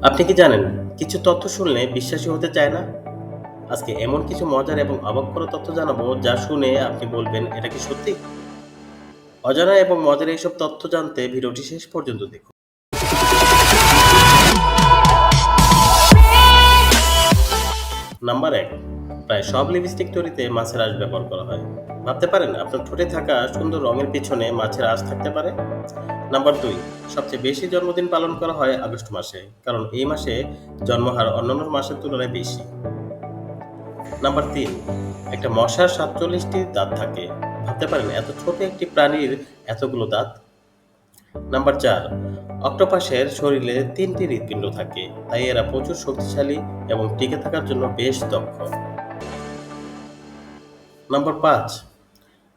আপনি কি জানেন কিছু তথ্য শুনলে বিশ্বাসী হতে চায় না? আজকে এমন কিছু মজার এবং অবাক করা তথ্য জানাবো যা শুনে আপনি বলবেন এটা কি সত্যি? অজানা এবং মজার এইসব তথ্য জানতে ভিডিওটি শেষ পর্যন্ত দেখুন। নাম্বার ১, প্রায় সব লিপস্টিক তৈরিতে মাছের আঁশ ব্যবহার করা হয়। ভাবতে পারেন আপনার ঠোঁটে থাকা সুন্দর রঙের পিছনে মাছের আঁশ থাকতে পারে। নাম্বার ২, সবচেয়ে বেশি জন্মদিন পালন করা হয় আগস্ট মাসে, কারণ এই মাসে জন্মহার অন্যান্য মাসের তুলনায় বেশি। নাম্বার ৩, একটা মশার ৪৭টি দাঁত থাকে। ভাবতে পারেন এত ছোট একটি প্রাণীর এতগুলো দাঁত। নাম্বার ৪, অক্টোপাসের শরীরে ৩টি হৃৎপিণ্ড থাকে, তাই এরা প্রচুর শক্তিশালী এবং টিকে থাকার জন্য বেশ দক্ষ। নাম্বার ৫,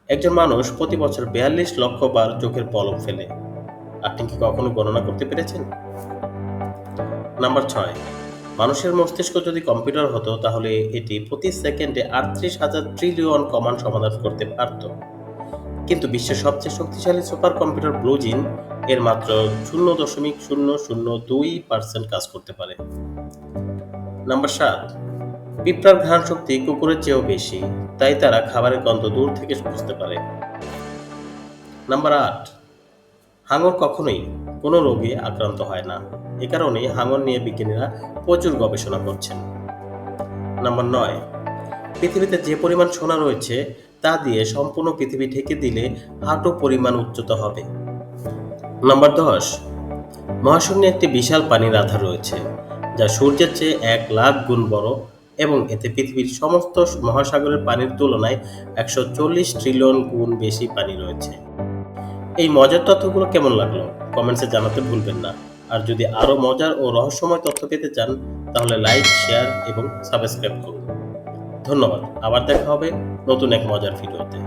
একজন মানুষ প্রতি বছর ৪২ লক্ষ বার চোখের পলক ফেলে। আপনি কি কখনো গণনা করতে পেরেছেন? নাম্বার ৬, মানুষের মস্তিষ্ক যদি কম্পিউটার হতো তাহলে এটি প্রতি সেকেন্ডে ৩৮,০০০ ট্রিলিয়ন কমান্ড সমাধান করতে পারত। কিন্তু বিশ্বের সবচেয়ে শক্তিশালী সুপার কম্পিউটার ব্লু জিন এর মাত্র ০.০০২% কাজ করতে পারে। নাম্বার ৭, পিঁপড়ার ঘ্রাণ শক্তি কুকুরের চেয়েও বেশি, তাই তারা খাবারের গন্ধ দূর থেকে বুঝতে পারে। নাম্বার ৮, হাঙর কখনোই কোনো রোগে আক্রান্ত হয় না। এ কারণে হাঙর নিয়ে বিজ্ঞানীরা প্রচুর গবেষণা করছেন। নাম্বার ৯, পৃথিবীতে যে পরিমাণ সোনা রয়েছে তা দিয়ে সম্পূর্ণ পৃথিবী ঢেকে দিলে হাঁটু পরিমাণ উচ্চতা হবে। নাম্বার ১০, মহাশূন্যে একটি বিশাল পানির আধার রয়েছে যা সূর্যের চেয়ে ১,০০,০০০ গুণ বড় এবং এতে পৃথিবীর সমস্ত মহাসাগরের পানির তুলনায় ১৪০ ট্রিলিয়ন গুণ বেশি পানি রয়েছে। এই মজার তথ্যগুলো কেমন লাগলো কমেন্টসে জানাতে ভুলবেন না। আর যদি আরও মজার ও রহস্যময় তথ্য পেতে চান তাহলে লাইক, শেয়ার এবং সাবস্ক্রাইব করুন। ধন্যবাদ। আবার দেখা হবে নতুন এক মজার ভিডিওতে।